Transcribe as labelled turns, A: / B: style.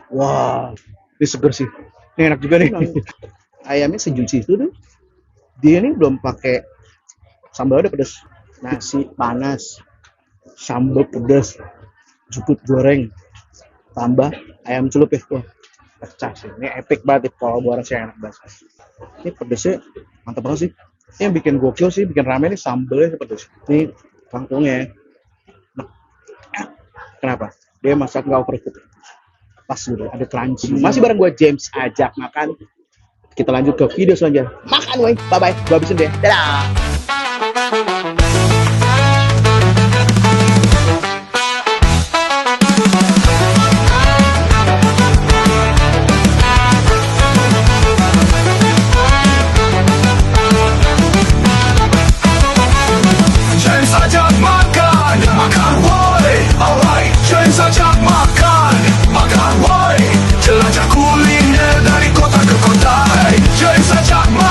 A: Wah, ini seger sih. Ini enak juga nih. Ayamnya sejuicy itu tuh. Dia ini belum pakai sambal udah pedes. Nasi panas, sambal pedes, jukut goreng, tambah ayam celup ya. Wah, pecah sih. Ini epic banget kalau buat sih enak banget. Ini pedesnya mantap banget sih. Ini yang bikin gokil sih, bikin rame nih sambalnya pedes. Ini kangkungnya. Nah, kenapa? Dia masak nggak overcook. Pas gitu, ada crunchy. Masih bareng gue James ajak makan. Kita lanjut ke video selanjutnya. Makan woi, bye bye. Gue habisin deh. Dadah.
B: Ajak makan, makan woi, jelajah kuliner dari kota ke kota. Jangan saja makan.